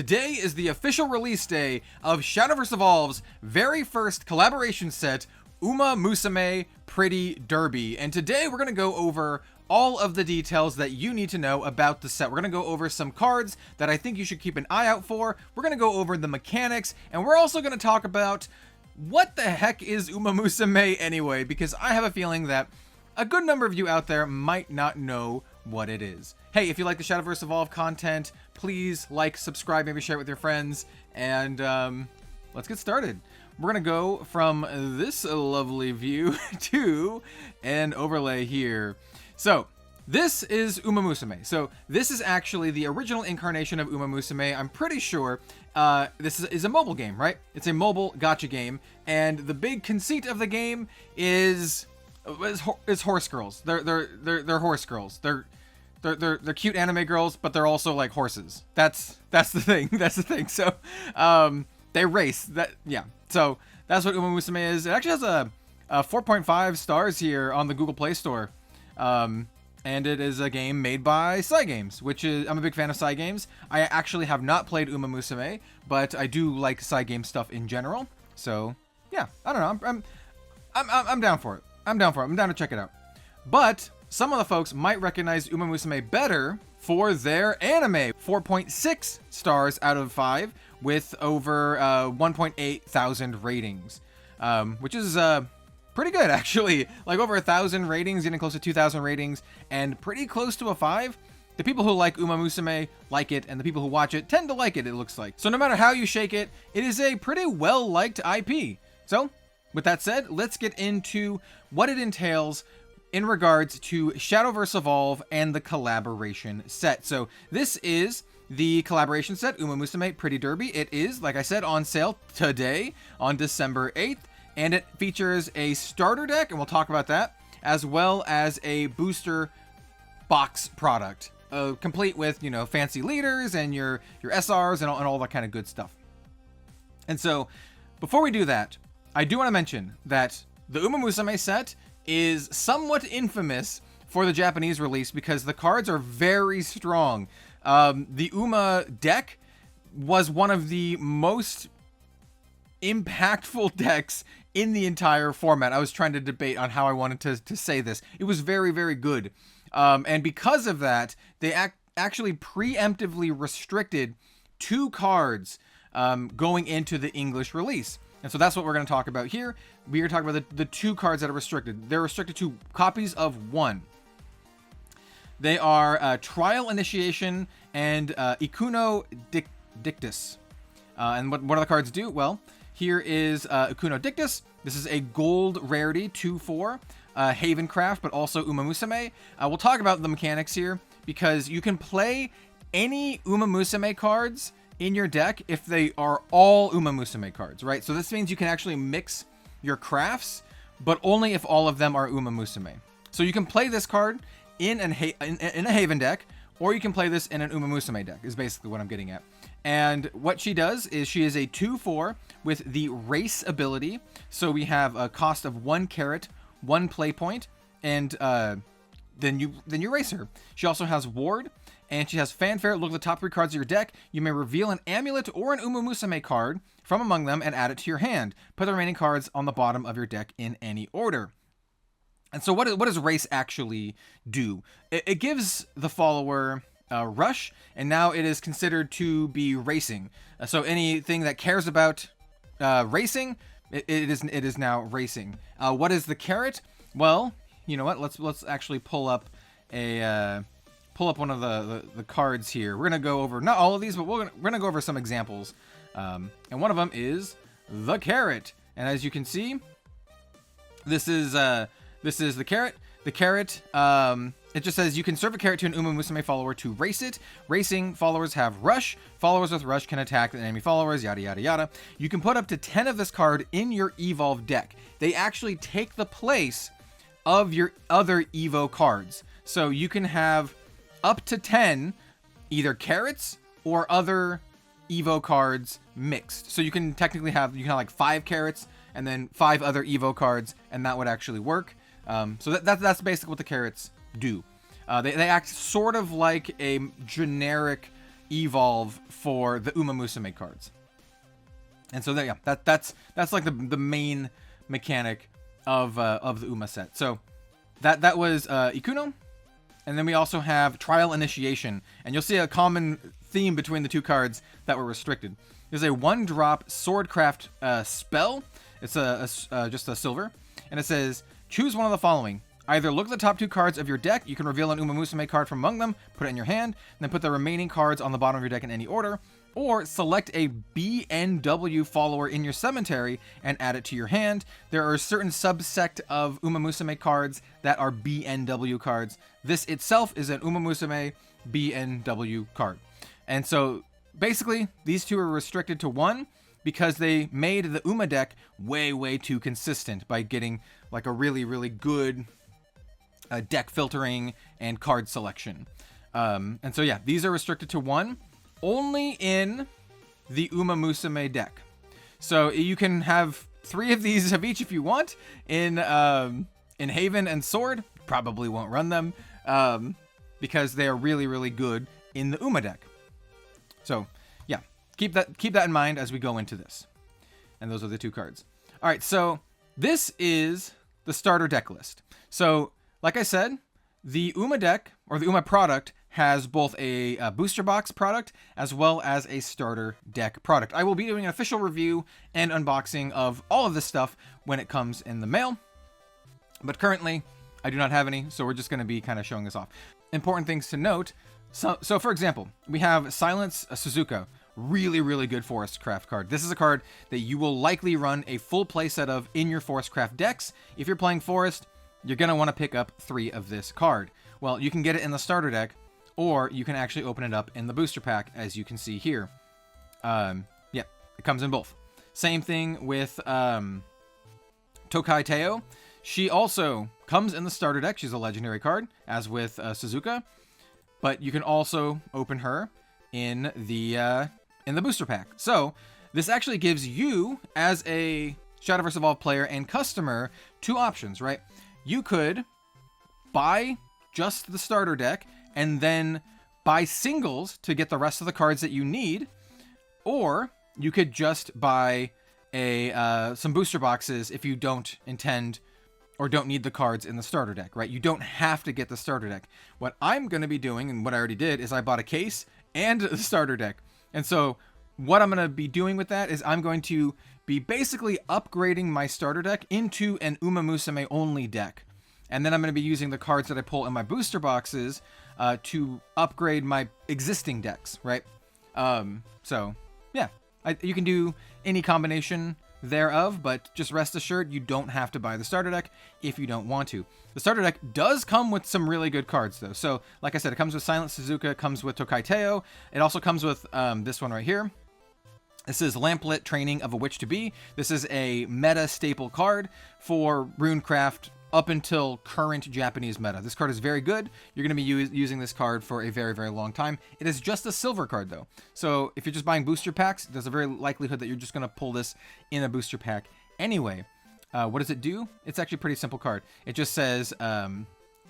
Today is the official release day of Shadowverse Evolve's very first collaboration set, Umamusume Pretty Derby. And today we're going to go over all of the details that you need to know about the set. We're going to go over some cards that I think you should keep an eye out for. We're going to go over the mechanics, and we're also going to talk about what the heck is Umamusume anyway, because I have a feeling that a good number of you out there might not know what it is. Hey, if you like the Shadowverse Evolve content, please like, subscribe, maybe share it with your friends, and let's get started. We're gonna go from this lovely view to an overlay here. So this is Umamusume. So this is actually the original incarnation of Umamusume. I'm pretty sure this is a mobile game, right? It's a mobile gacha game, and the big conceit of the game is horse girls. They're horse girls. They're cute anime girls, but they're also like horses. That's the thing. That's the thing. So they race. So that's what Umamusume is. It actually has a 4.5 stars here on the Google Play Store. And it is a game made by Cygames, which is, I'm a big fan of Cygames. I actually have not played Umamusume, but I do like Cygames stuff in general. So yeah, I don't know. I'm down for it. I'm down to check it out. But some of the folks might recognize Umamusume better for their anime. 4.6 stars out of 5 with over 1.8 thousand ratings, which is pretty good actually. Like over 1,000 ratings, getting close to 2,000 ratings, and pretty close to a 5. The people who like Umamusume like it, and the people who watch it tend to like it, it looks like. So no matter how you shake it, it is a pretty well-liked IP. So with that said, let's get into what it entails in regards to Shadowverse Evolve and the collaboration set. So this is the collaboration set, Umamusume Pretty Derby. It is, like I said, on sale today on December 8th, and it features a starter deck, and we'll talk about that, as well as a booster box product, complete with, you know, fancy leaders and your SRs and all that kind of good stuff. And so before we do that, I do want to mention that the Umamusume set is somewhat infamous for the Japanese release because the cards are very strong. The Uma deck was one of the most impactful decks in the entire format. I was trying to debate on how I wanted to say this. It was very, very good. And because of that, they actually preemptively restricted 2 cards going into the English release. And so that's what we're going to talk about here. We are talking about the 2 cards that are restricted. They're restricted to copies of 1. They are Trial Initiation and Ikuno Dictus. And what do the cards do? Well, here is Ikuno Dictus. This is a gold rarity, 2/4, Havencraft, but also Umamusume. We'll talk about the mechanics here because you can play any Umamusume cards in your deck if they are all Umamusume cards, right? So this means you can actually mix your crafts, but only if all of them are Umamusume. So you can play this card in a Haven deck, or you can play this in an Umamusume deck, is basically what I'm getting at. And what she does is she is a 2/4 with the race ability. So we have a cost of 1 carrot, 1 play point, and then you race her. She also has Ward, and she has Fanfare. Look at the top 3 cards of your deck. You may reveal an amulet or an Umamusume card from among them and add it to your hand. Put the remaining cards on the bottom of your deck in any order. And so what does race actually do? It gives the follower rush, and now it is considered to be racing. So anything that cares about racing, it is now racing. What is the carrot? Well, you know what? Let's actually pull up one of the cards here. We're gonna go over not all of these, but we're gonna go over some examples. And one of them is the carrot. And as you can see, this is the carrot. The carrot, it just says you can serve a carrot to an Umamusume follower to race it. Racing followers have rush. Followers with rush can attack the enemy followers, yada, yada, yada. You can put up to 10 of this card in your Evolve deck. They actually take the place of your other Evo cards. So you can have up to 10 either carrots or other Evo cards mixed. So you can technically have, like 5 carrots and then 5 other Evo cards, and that would actually work. So that's basically what the carrots do. They act sort of like a generic evolve for the Umamusume cards. And so there, yeah, that's like the main mechanic of the Uma set. So that was Ikuno, and then we also have Trial Initiation, and you'll see a common theme between the two cards that were restricted. There's a 1-drop Swordcraft spell. It's just a silver, and it says choose one of the following. Either look at the top 2 cards of your deck. You can reveal an Umamusume card from among them, put it in your hand, and then put the remaining cards on the bottom of your deck in any order. Or select a BNW follower in your cemetery and add it to your hand. There are a certain subsect of Umamusume cards that are BNW cards. This itself is an Umamusume BNW card. And so basically, these two are restricted to 1 because they made the Uma deck way too consistent by getting like a really good deck filtering and card selection. And so yeah, these are restricted to 1. Only in the Umamusume deck. So you can have 3 of these of each if you want. In Haven and Sword, probably won't run them because they are really good in the Uma deck. So yeah, keep that in mind as we go into this. And those are the 2 cards. All right, so this is the starter deck list. So like I said, the Uma deck or the Uma product has both a booster box product as well as a starter deck product. I will be doing an official review and unboxing of all of this stuff when it comes in the mail, but currently I do not have any, so we're just going to be kind of showing this off. Important things to note. So for example, we have Silence Suzuka, really good Forest Craft card. This is a card that you will likely run a full playset of in your Forest Craft decks. If you're playing Forest, you're going to want to pick up 3 of this card. Well, you can get it in the starter deck, or you can actually open it up in the booster pack, as you can see here. Yeah, it comes in both. Same thing with Tokai Teo. She also comes in the starter deck. She's a legendary card, as with Suzuka. But you can also open her in the booster pack. So this actually gives you, as a Shadowverse Evolve player and customer, 2 options, right? You could buy just the starter deck and then buy singles to get the rest of the cards that you need, or you could just buy some booster boxes if you don't intend or don't need the cards in the starter deck, right? You don't have to get the starter deck. What I'm going to be doing, and what I already did, is I bought a case and the starter deck. And so what I'm going to be doing with that is I'm going to be basically upgrading my starter deck into an Umamusume only deck. And then I'm going to be using the cards that I pull in my booster boxes to upgrade my existing decks, right? So, yeah. You can do any combination thereof, but just rest assured you don't have to buy the starter deck if you don't want to. The starter deck does come with some really good cards, though. So, like I said, it comes with Silent Suzuka, it comes with Tokai Teo. It also comes with this one right here. This is Lamplit Training of a Witch to Be. This is a meta staple card for Runecraft up until current Japanese meta. This card is very good. You're going to be using this card for a very long time. It is just a silver card, though. So if you're just buying booster packs, there's a very likelihood that you're just going to pull this in a booster pack anyway. What does it do? It's actually a pretty simple card. It just says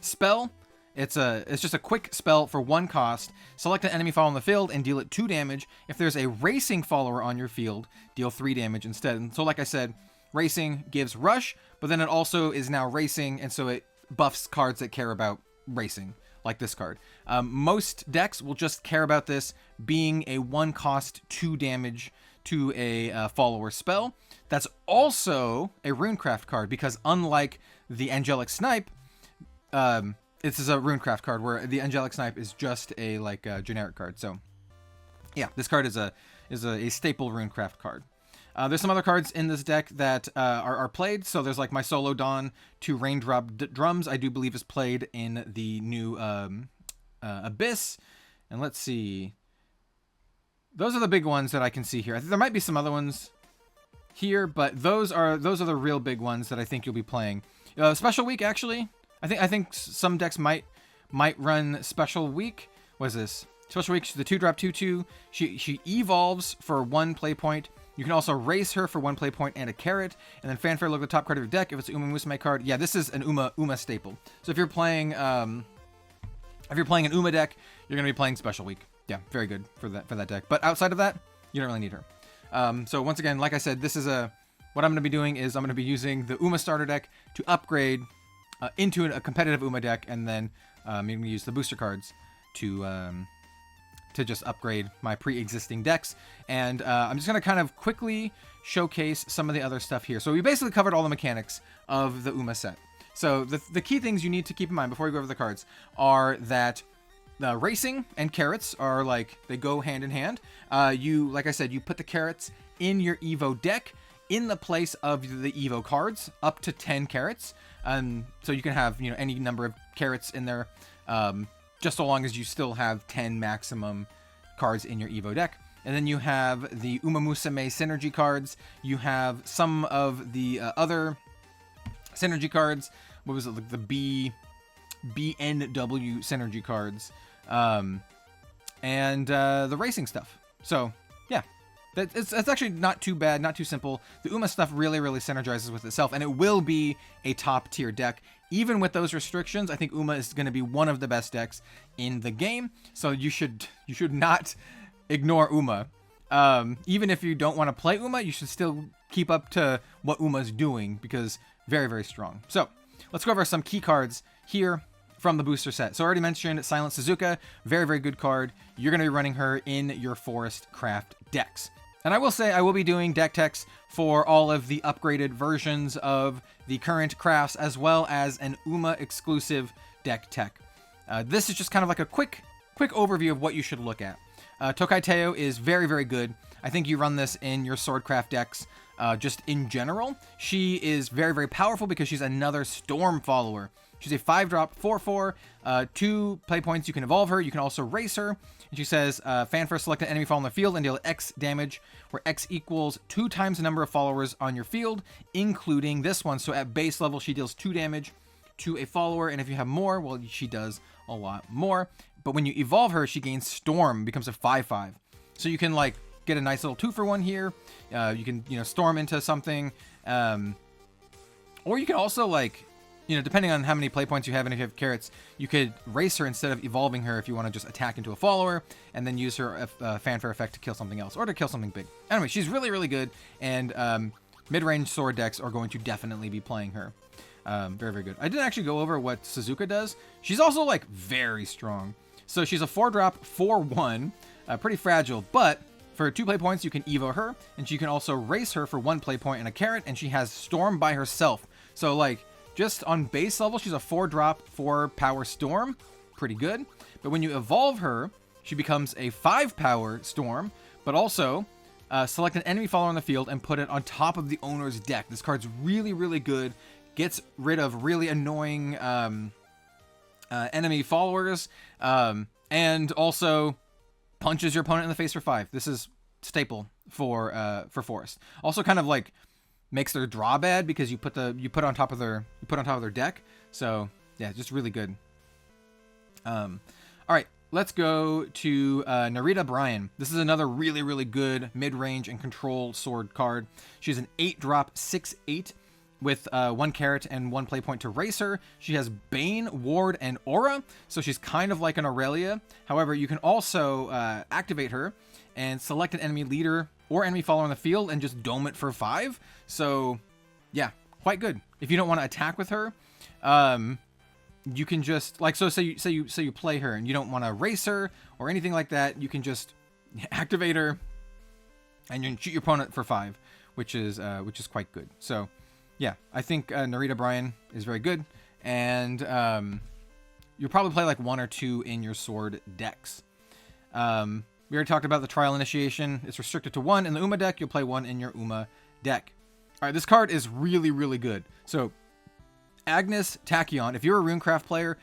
spell. It's just a quick spell for 1 cost. Select an enemy follower on the field and deal it 2 damage. If there's a racing follower on your field, deal 3 damage instead. And so like I said, racing gives rush, but then it also is now racing, and so it buffs cards that care about racing, like this card. Most decks will just care about this being a 1 cost 2 damage to a follower spell. That's also a Runecraft card, because unlike the Angelic Snipe, this is a Runecraft card where the Angelic Snipe is just a generic card. So yeah, this card is a staple Runecraft card. There's some other cards in this deck that are played. So there's like my Solo Dawn to Raindrop Drums, I do believe is played in the new Abyss. And let's see. Those are the big ones that I can see here. I think there might be some other ones here, but those are the real big ones that I think you'll be playing. Special Week, actually. I think some decks might run Special Week. What is this? Special Week, the 2-drop 2/2. She evolves for 1 play point. You can also race her for 1 play point and a carrot. And then Fanfare, look at the top card of your deck. If it's an Umamusume card, yeah, this is an Uma staple. So if you're playing an Uma deck, you're going to be playing Special Week. yeah, very good for that deck. But outside of that, you don't really need her. So once again, like I said, this is what I'm going to be doing is I'm going to be using the Uma starter deck to upgrade into a competitive Uma deck, and then I'm going to use the booster cards to just upgrade my pre-existing decks. And I'm just going to kind of quickly showcase some of the other stuff here. So we basically covered all the mechanics of the Uma set. So the key things you need to keep in mind before we go over the cards are that racing and carrots are like, they go hand in hand. Like I said, you put the carrots in your Evo deck in the place of the Evo cards, up to 10 carrots. So you can have, any number of carrots in there, just so long as you still have 10 maximum cards in your Evo deck. And then you have the Umamusume synergy cards. You have some of the other synergy cards. What was it, like the BNW synergy cards, and the racing stuff. So yeah, it's actually not too bad, not too simple. The Uma stuff really synergizes with itself, and it will be a top tier deck. Even with those restrictions, I think Uma is going to be one of the best decks in the game. So you should not ignore Uma. Even if you don't want to play Uma, you should still keep up to what Uma's doing, because very strong. So let's go over some key cards here from the booster set. So I already mentioned Silent Suzuka, very good card. You're going to be running her in your Forest Craft decks. And I will say I will be doing deck techs for all of the upgraded versions of the current crafts, as well as an Uma exclusive deck tech. This is just kind of like a quick overview of what you should look at. Tokai Teo is very good. I think you run this in your Swordcraft decks just in general. She is very powerful because she's another Storm follower. She's a 5-drop 4/4, 2 play points. You can evolve her. You can also race her. And she says, fan first, select an enemy follower on the field and deal X damage, where X equals 2 times the number of followers on your field, including this one. So at base level, she deals 2 damage to a follower, and if you have more, well, she does a lot more. But when you evolve her, she gains Storm, becomes a 5/5. So you can like get a nice little 2-for-1 here. You can storm into something, or you can also like, depending on how many play points you have and if you have carrots, you could race her instead of evolving her if you want to just attack into a follower and then use her fanfare effect to kill something else or to kill something big. Anyway, she's really good, and mid-range sword decks are going to definitely be playing her. Very good. I didn't actually go over what Suzuka does. She's also like very strong. So she's a 4-drop 4/1, pretty fragile, but for 2 play points you can evo her, and you can also race her for 1 play point and a carrot, and she has Storm by herself. So like, just on base level, she's a 4-drop 4-power Storm, pretty good. But when you evolve her, she becomes a 5-power Storm, but also select an enemy follower on the field and put it on top of the owner's deck. This card's really good. Gets rid of really annoying enemy followers, and also punches your opponent in the face for 5. This is staple for Forest. Also, kind of like makes their draw bad because you put on top of their deck. So yeah, just really good. All right, let's go to Narita Bryan. This is another really good mid-range and control sword card. She's an 8-drop 6/8 with 1 carrot and 1 play point to race her. She has Bane, Ward, and Aura, so she's kind of like an Aurelia. However, you can also activate her and select an enemy leader or enemy follower on the field and just dome it for 5. So yeah, quite good. If you don't want to attack with her, you can just like, so say you play her and you don't want to race her or anything like that, you can just activate her and you can shoot your opponent for 5, which is quite good. So yeah, I think Narita Bryan is very good, and you'll probably play like 1 or 2 in your sword decks. We already talked about the Trial Initiation. It's restricted to 1 in the Uma deck. You'll play 1 in your Uma deck. All right, this card is really good. So Agnes Tachyon, if you're a Runecraft player,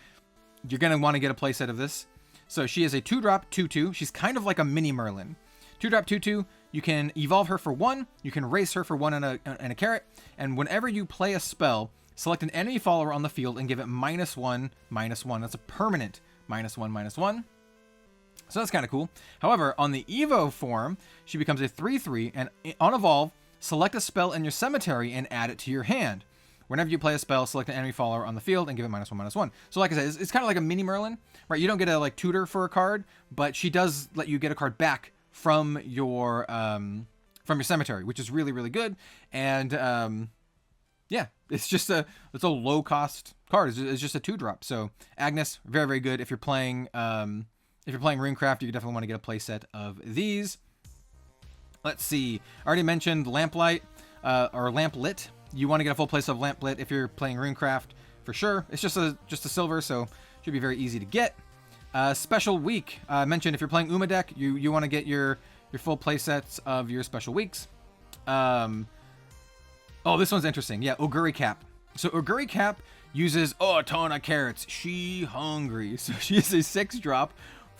you're going to want to get a playset of this. So she is a 2-drop 2/2. She's kind of like a mini Merlin. 2-drop 2/2. You can evolve her for 1, you can race her for 1 and a carrot, and whenever you play a spell, select an enemy follower on the field and give it -1/-1. That's a permanent -1/-1. So that's kind of cool. However, on the Evo form, she becomes a 3/3, and on evolve, select a spell in your cemetery and add it to your hand. whenever you play a spell, select an enemy follower on the field and give it -1/-1. So like I said, it's kind of like a mini Merlin, right? You don't get a like tutor for a card, but she does let you get a card back from your cemetery, which is really, really good. And yeah, it's a low cost card. It's just a 2-drop. So Agnes, very, very good. If you're playing Runecraft, you definitely want to get a play set of these. Let's see. I already mentioned Lamplight or Lamplit. You want to get a full play set of Lamplit if you're playing Runecraft for sure. It's just a silver, so should be very easy to get. Special week. I mentioned if you're playing Uma deck, you want to get your full play sets of your special weeks. Oh, this one's interesting. Yeah, Oguri Cap. So Oguri Cap uses a ton of carrots. She hungry. So she's a 6-drop,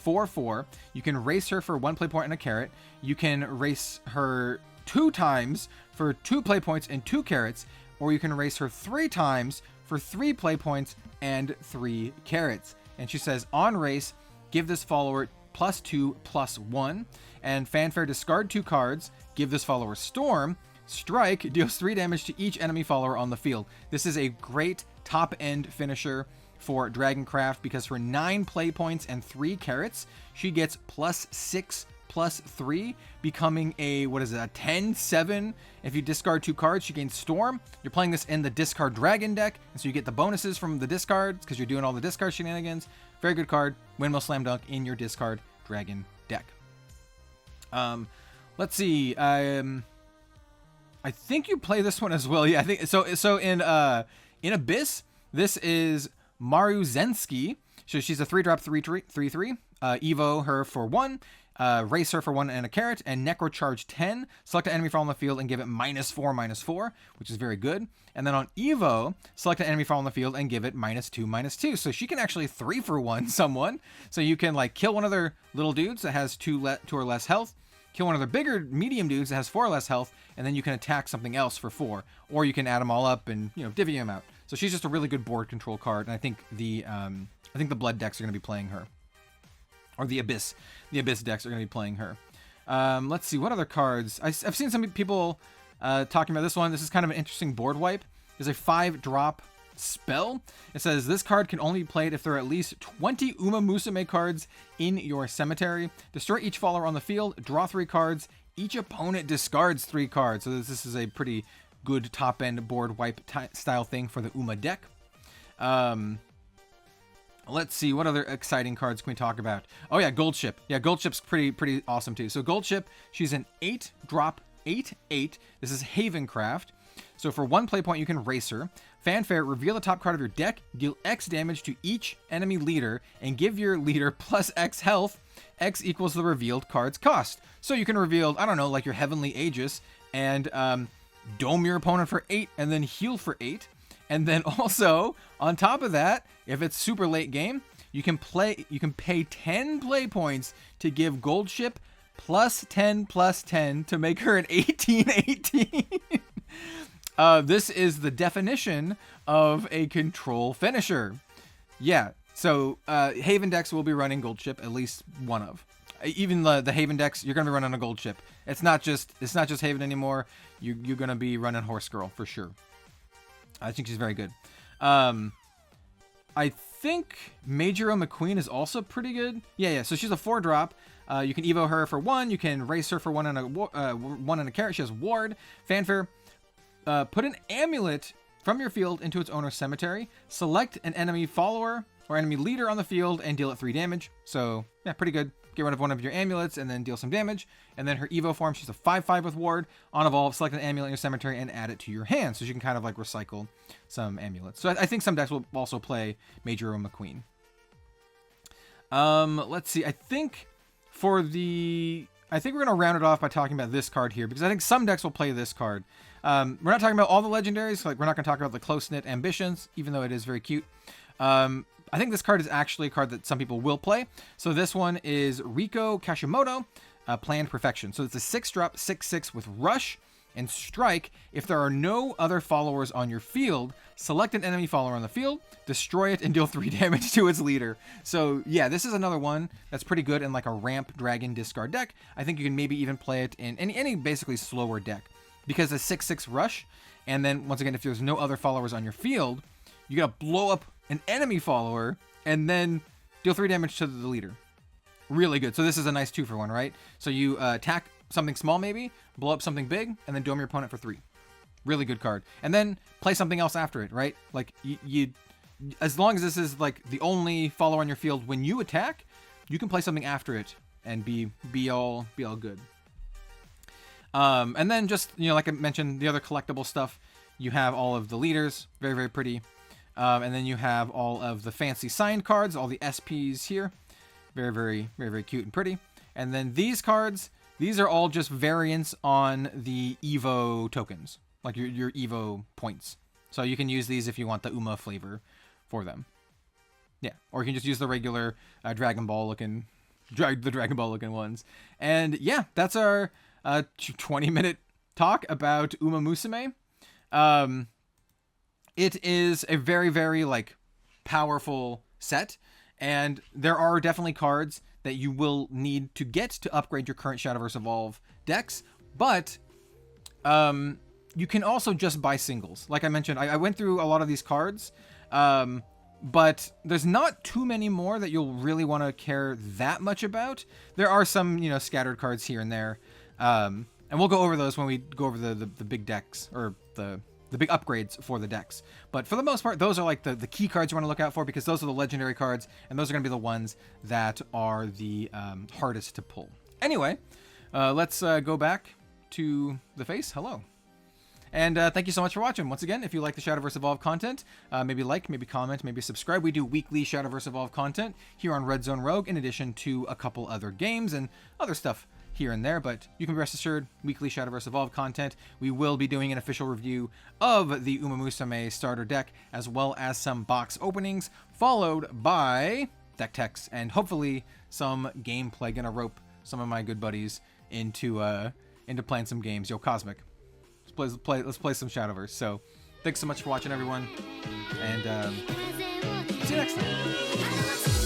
4/4. You can race her for 1 play point and a carrot. You can race her 2 times for 2 play points and 2 carrots, or you can race her 3 times for 3 play points and 3 carrots. And she says, on race, give this follower +2/+1, and fanfare, discard 2 cards, give this follower Storm. Strike deals 3 damage to each enemy follower on the field. This is a great top-end finisher for Dragoncraft because for 9 play points and 3 carrots, she gets +6/+3, becoming a 10/7. If you discard 2 cards, she gains Storm. You're playing this in the discard Dragon deck, and so you get the bonuses from the discards because you're doing all the discard shenanigans. Very good card. Windmill Slam Dunk in your discard Dragon deck. Let's see. I think you play this one as well. Yeah, I think so. So in Abyss, this is Maruzensky. So she's a 3-drop 3/3. Evo her for 1, race her for 1 and a carrot, and Necrocharge 10. Select an enemy from on the field and give it -4/-4, which is very good. And then on Evo, select an enemy from on the field and give it -2/-2. So she can actually 3-for-1 someone. So you can like kill one of their little dudes that has 2 or less health. Kill one of their bigger medium dudes that has 4 or less health, and then you can attack something else for 4, or you can add them all up and divvy them out. So she's just a really good board control card, and I think the Blood decks are going to be playing her, or the Abyss decks are going to be playing her. Let's see what other cards. I've seen some people talking about this one. This is kind of an interesting board wipe. There's a 5-drop spell. It says this card can only be played if there are at least 20 Umamusume cards in your cemetery. Destroy each follower on the field, draw 3 cards. Each opponent discards 3 cards. So this is a pretty good top-end board wipe style thing for the Uma deck. Let's see, what other exciting cards can we talk about? Oh yeah, Gold Ship. Yeah, Gold Ship's pretty awesome too. So Gold Ship, she's an 8-drop 8/8. This is Havencraft. So for 1 play point, you can race her. Fanfare, reveal the top card of your deck, deal X damage to each enemy leader, and give your leader +X health. X equals the revealed card's cost. So you can reveal, I don't know, like your Heavenly Aegis, and dome your opponent for 8, and then heal for 8. And then also, on top of that, if it's super late game, you can pay 10 play points to give Gold Ship +10/+10 to make her an 18/18. This is the definition of a control finisher. Yeah, so Haven decks will be running Gold Ship, at least one of. Even the Haven decks, you're gonna be running a Gold Ship. It's not just Haven anymore. You're gonna be running Horse Girl for sure. I think she's very good. I think Major McQueen is also pretty good. Yeah. So she's a 4-drop. You can Evo her for 1. You can race her for 1 and a carrot. She has Ward. Fanfare. Put an amulet from your field into its owner's cemetery. Select an enemy follower or enemy leader on the field and deal it 3 damage. So yeah, pretty good. Get rid of one of your amulets and then deal some damage. And then her Evo form, she's a 5/5 with Ward. On Evolve, select an amulet in your cemetery and add it to your hand. So you can kind of like recycle some amulets. So I think some decks will also play Major McQueen. Let's see. I think we're going to round it off by talking about this card here, because I think some decks will play this card. We're not talking about all the legendaries. Like, we're not going to talk about the Close-Knit Ambitions, even though it is very cute. I think this card is actually a card that some people will play. So this one is Riko Kashimoto, Planned Perfection. So it's a 6-drop 6/6 with Rush and Strike. If there are no other followers on your field, select an enemy follower on the field, destroy it, and deal 3 damage to its leader. So yeah, this is another one that's pretty good in like a ramp dragon discard deck. I think you can maybe even play it in any basically slower deck, because a 6/6 Rush And then, once again, if there's no other followers on your field, you gotta blow up an enemy follower and then deal 3 damage to the leader. Really good. So this is a nice 2-for-1, right? So you attack something small maybe, blow up something big, and then dome your opponent for 3. Really good card. And then play something else after it, right? Like, you as long as this is, like, the only follower on your field when you attack, you can play something after it and be all good. And then just, you know, like I mentioned, the other collectible stuff, you have all of the leaders, very, very pretty. And then you have all of the fancy signed cards, all the SPs here. Very, very, very, very cute and pretty. And then these cards, these are all just variants on the Evo tokens, like your Evo points. So you can use these if you want the Uma flavor for them. Yeah, or you can just use the regular Dragon Ball looking ones. And yeah, that's our 20-minute talk about Umamusume. It is a very, very, like, powerful set, and there are definitely cards that you will need to get to upgrade your current Shadowverse Evolve decks, but you can also just buy singles. Like I mentioned, I went through a lot of these cards, but there's not too many more that you'll really want to care that much about. There are some, you know, scattered cards here and there, and we'll go over those when we go over the big decks, or the big upgrades for the decks. But for the most part, those are like the key cards you want to look out for, because those are the legendary cards, and those are going to be the ones that are the hardest to pull. Anyway, let's go back to the face. Hello. And thank you so much for watching. Once again, if you like the Shadowverse Evolve content, maybe like, maybe comment, maybe subscribe. We do weekly Shadowverse Evolve content here on Red Zone Rogue, in addition to a couple other games and other stuff here and there, but you can rest assured, weekly Shadowverse Evolve content. We will be doing an official review of the Umamusume starter deck, as well as some box openings, followed by deck techs, and hopefully some gameplay. Gonna rope some of my good buddies into playing some games. Yo, Cosmic, let's play some Shadowverse. So thanks so much for watching, everyone, and see you next time.